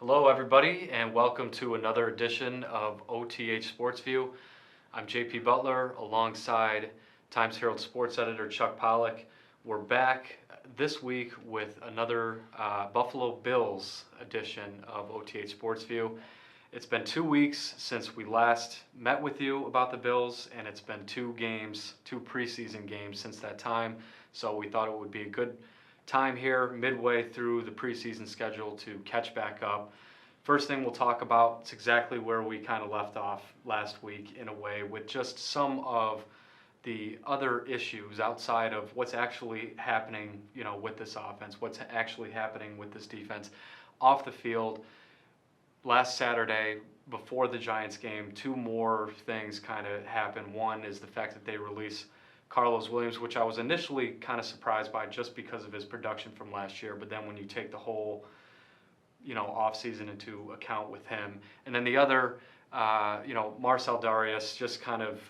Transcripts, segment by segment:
Hello, everybody, and welcome to another edition of OTH Sports View. I'm JP Butler alongside Times Herald sports editor Chuck Pollock. We're back this week with another Buffalo Bills edition of OTH Sports View. It's been 2 weeks since we last met with you about the Bills, and it's been two preseason games since that time. So we thought it would be a good time here midway through the preseason schedule to catch back up. First thing we'll talk about is exactly where we kind of left off last week, in a way, with just some of the other issues outside of what's actually happening, with this offense, what's actually happening with this defense off the field. Last Saturday, before the Giants game, two more things kind of happened. One is the fact that they released Carlos Williams, which I was initially kind of surprised by just because of his production from last year. But then when you take the whole, offseason into account with him, and then the other, Marcell Dareus, just kind of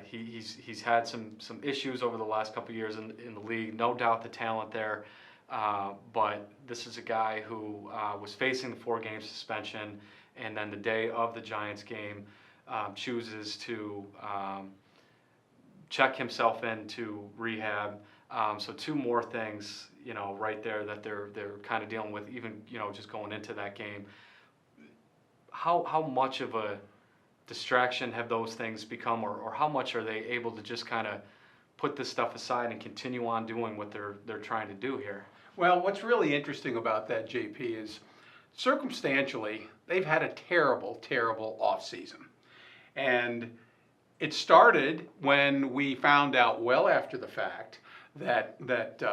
he's had some issues over the last couple of years in the league. No doubt the talent there, but this is a guy who was facing the 4-game suspension, and then the day of the Giants game chooses to check himself into rehab. So two more things, right there that they're kind of dealing with, even, just going into that game. How much of a distraction have those things become, or how much are they able to just kind of put this stuff aside and continue on doing what they're trying to do here? Well, what's really interesting about that, JP, is circumstantially, they've had a terrible, terrible offseason. And it started when we found out well after the fact that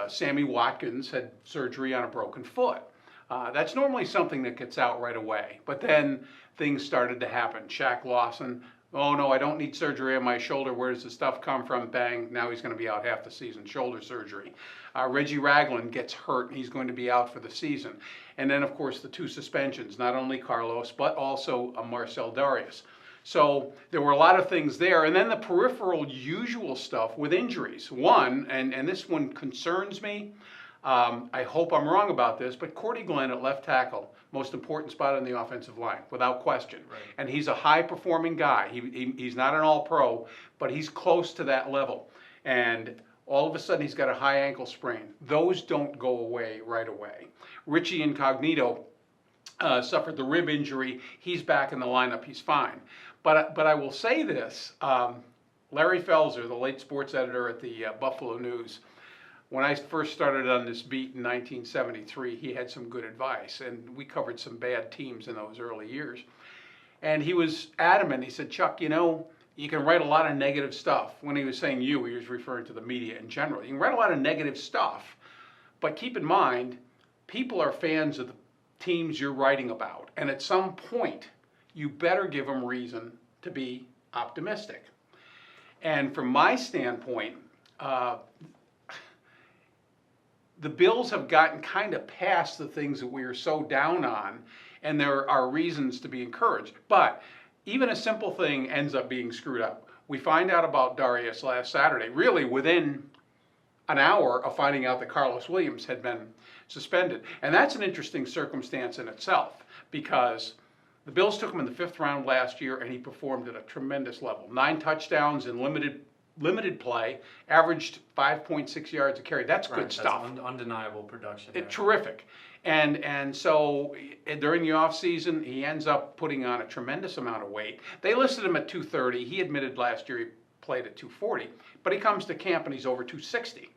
Sammy Watkins had surgery on a broken foot. That's normally something that gets out right away. But then things started to happen. Shaq Lawson, oh no, I don't need surgery on my shoulder. Where does the stuff come from? Bang, now he's going to be out half the season, shoulder surgery. Reggie Ragland gets hurt, and he's going to be out for the season. And then, of course, the two suspensions, not only Carlos, but also Marcell Dareus. So there were a lot of things there. And then the peripheral usual stuff with injuries. One, and this one concerns me, I hope I'm wrong about this, but Cordy Glenn at left tackle, most important spot on the offensive line, without question. Right. And he's a high-performing guy. He's not an all-pro, but he's close to that level. And all of a sudden, he's got a high ankle sprain. Those don't go away right away. Richie Incognito suffered the rib injury. He's back in the lineup. He's fine. But I will say this, Larry Felser, the late sports editor at the Buffalo News, when I first started on this beat in 1973, he had some good advice, and we covered some bad teams in those early years. And he was adamant. He said, Chuck, you can write a lot of negative stuff. When he was saying he was referring to the media in general. You can write a lot of negative stuff, but keep in mind, people are fans of the teams you're writing about. And at some point, you better give them reason to be optimistic. And from my standpoint, the Bills have gotten kind of past the things that we are so down on, and there are reasons to be encouraged. But even a simple thing ends up being screwed up. We find out about Dareus last Saturday, really within an hour of finding out that Carlos Williams had been suspended. And that's an interesting circumstance in itself, because the Bills took him in the 5th round last year, and he performed at a tremendous level. 9 touchdowns in limited play, averaged 5.6 yards a carry. That's good stuff. That's undeniable production. Terrific. And so during the offseason, he ends up putting on a tremendous amount of weight. They listed him at 230. He admitted last year he played at 240. But he comes to camp and he's over 260.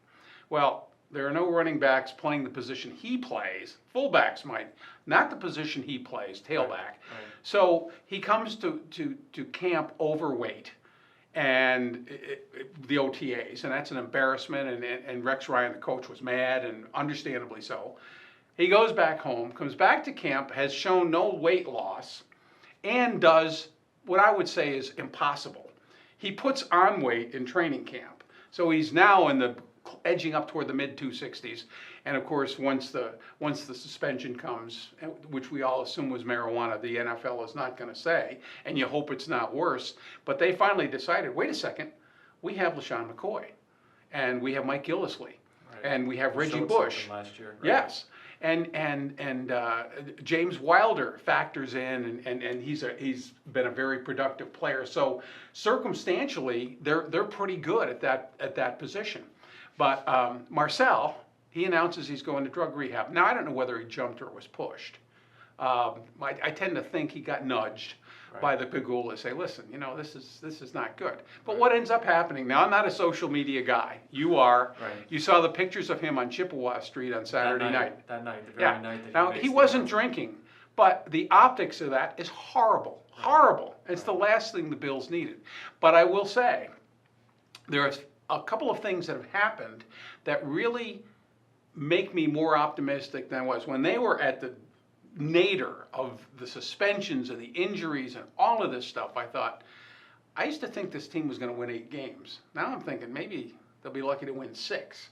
Well, there are no running backs playing the position he plays. Fullbacks might, not the position he plays, tailback. Right. So he comes to camp overweight, and the OTAs, and that's an embarrassment. And Rex Ryan, the coach, was mad, and understandably so. He goes back home, comes back to camp, has shown no weight loss, and does what I would say is impossible. He puts on weight in training camp. So he's now edging up toward the mid-260s. And of course, once the suspension comes, which we all assume was marijuana, the NFL is not going to say, and you hope it's not worse. But they finally decided, wait a second, we have LaShawn McCoy, and we have Mike Gillislee, right, and we have Reggie Bush. Last year, right? Yes. And James Wilder factors in, and he's been a very productive player. So circumstantially, they're pretty good at that position. But Marcel, he announces he's going to drug rehab. Now I don't know whether he jumped or was pushed. I tend to think he got nudged by the Pegula, say, listen, this is not good. But what ends up happening, now I'm not a social media guy, you are. Right. You saw the pictures of him on Chippewa Street on Saturday night. That night, the very night that Now, he wasn't drinking, but the optics of that is horrible, horrible. It's the last thing the Bills needed. But I will say, there's a couple of things that have happened that really make me more optimistic than I was. When they were at the nadir of the suspensions and the injuries and all of this stuff, I used to think this team was going to win 8 games. Now I'm thinking maybe they'll be lucky to win 6.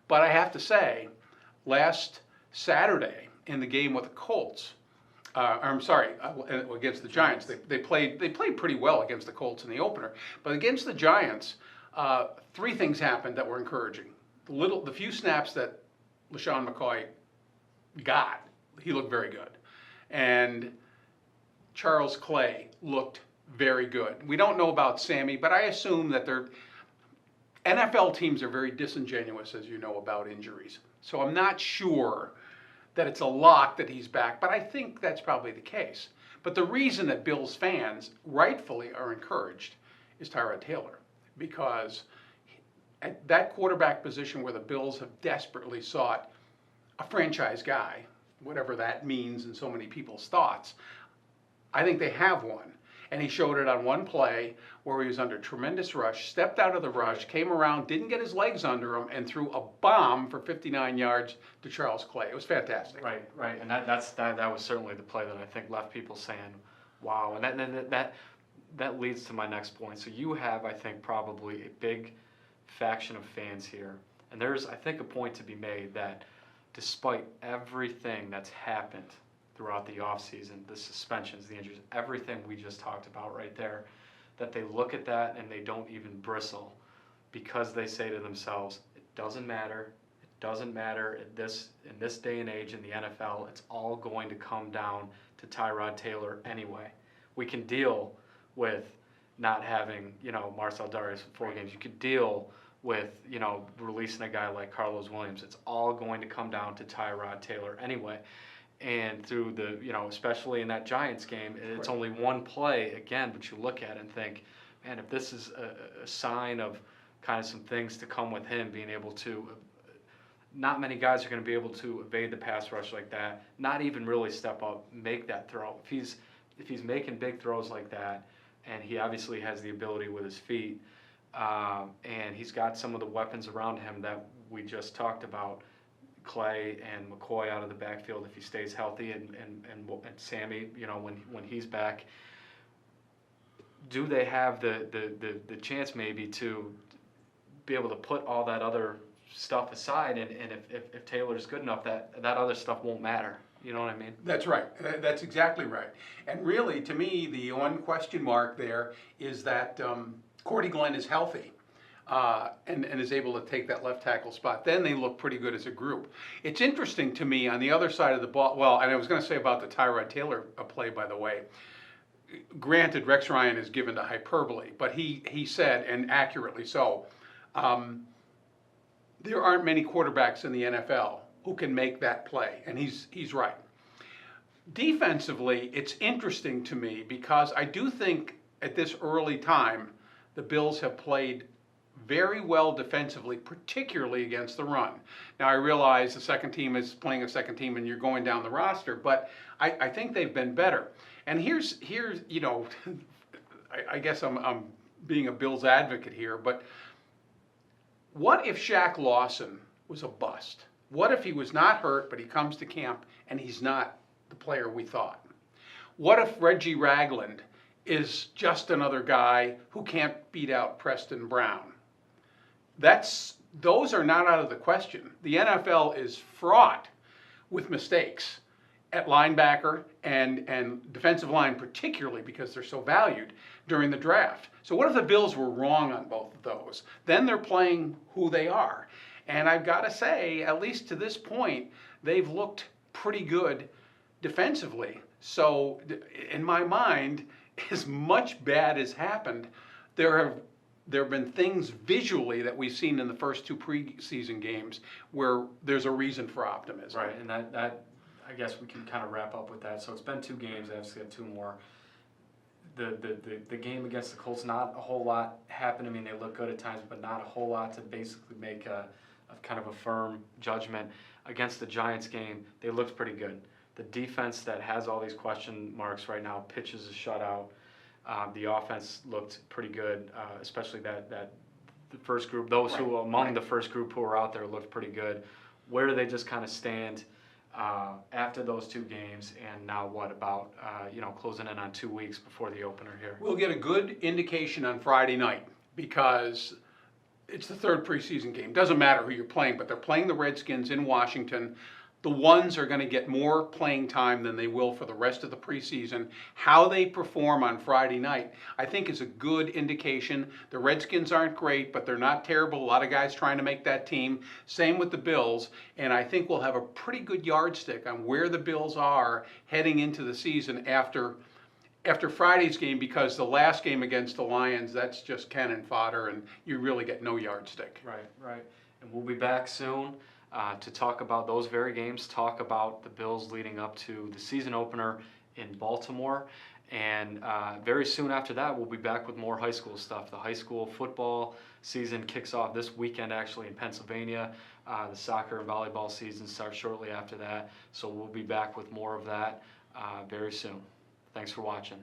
But I have to say, last Saturday in the game with the Colts, against the Giants, they played pretty well against the Colts in the opener. But against the Giants, 3 things happened that were encouraging. The few snaps that LaShawn McCoy got, he looked very good. And Charles Clay looked very good. We don't know about Sammy, but I assume that NFL teams are very disingenuous, as you know, about injuries. So I'm not sure that it's a lock that he's back, but I think that's probably the case. But the reason that Bills fans rightfully are encouraged is Tyrod Taylor, because at that quarterback position where the Bills have desperately sought a franchise guy, whatever that means in so many people's thoughts, I think they have one. And he showed it on one play where he was under tremendous rush, stepped out of the rush, came around, didn't get his legs under him, and threw a bomb for 59 yards to Charles Clay. It was fantastic. Right. And that was certainly the play that I think left people saying, wow. And that leads to my next point. So you have, I think, probably a big faction of fans here. And there's, I think, a point to be made that despite everything that's happened throughout the offseason, the suspensions, the injuries, everything we just talked about right there, that they look at that and they don't even bristle because they say to themselves, it doesn't matter. It doesn't matter in this day and age in the NFL. It's all going to come down to Tyrod Taylor anyway. We can deal with not having, Marcel Darius for 4 games. You could deal with, releasing a guy like Carlos Williams. It's all going to come down to Tyrod Taylor anyway. And through especially in that Giants game, it's only one play again, but you look at it and think, man, if this is a sign of kind of some things to come with him being able to, not many guys are going to be able to evade the pass rush like that, not even really step up, make that throw. If he's making big throws like that, and he obviously has the ability with his feet, and he's got some of the weapons around him that we just talked about, Clay and McCoy out of the backfield if he stays healthy, and Sammy, when he's back. Do they have the chance maybe to be able to put all that other stuff aside, and if Taylor's good enough, that other stuff won't matter? You know what I mean? That's right. That's exactly right. And really, to me, the one question mark there is that Cordy Glenn is healthy. And is able to take that left tackle spot. Then they look pretty good as a group. It's interesting to me on the other side of the ball. Well, and I was going to say about the Tyrod Taylor play, by the way. Granted, Rex Ryan is given to hyperbole, but he said, and accurately so, there aren't many quarterbacks in the NFL who can make that play, and he's right. Defensively, it's interesting to me because I do think at this early time the Bills have played very well defensively, particularly against the run. Now, I realize the second team is playing a second team and you're going down the roster, but I think they've been better. And here's I guess I'm being a Bills advocate here, but what if Shaq Lawson was a bust? What if he was not hurt, but he comes to camp and he's not the player we thought? What if Reggie Ragland is just another guy who can't beat out Preston Brown? Those are not out of the question. The NFL is fraught with mistakes at linebacker and defensive line, particularly because they're so valued during the draft. So what if the Bills were wrong on both of those? Then they're playing who they are. And I've got to say, at least to this point, they've looked pretty good defensively. So in my mind, as much bad has happened, there have been things visually that we've seen in the first two preseason games where there's a reason for optimism. Right, and that I guess we can kind of wrap up with that. So it's been 2 games. I have to get 2 more. The game against the Colts, not a whole lot happened. I mean, they look good at times, but not a whole lot to basically make a kind of a firm judgment. Against the Giants game, they looked pretty good. The defense that has all these question marks right now pitches a shutout. The offense looked pretty good, especially that the first group. Those who among the first group who were out there looked pretty good. Where do they just kind of stand after those 2 games? And now what about closing in on 2 weeks before the opener here? We'll get a good indication on Friday night because it's the 3rd preseason game. Doesn't matter who you're playing, but they're playing the Redskins in Washington. The ones are going to get more playing time than they will for the rest of the preseason. How they perform on Friday night, I think, is a good indication. The Redskins aren't great, but they're not terrible. A lot of guys trying to make that team. Same with the Bills, and I think we'll have a pretty good yardstick on where the Bills are heading into the season after Friday's game, because the last game against the Lions, that's just cannon fodder, and you really get no yardstick. Right. And we'll be back soon to talk about those very games, talk about the Bills leading up to the season opener in Baltimore. And very soon after that, we'll be back with more high school stuff. The high school football season kicks off this weekend, actually, in Pennsylvania. The soccer and volleyball season starts shortly after that. So we'll be back with more of that very soon. Thanks for watching.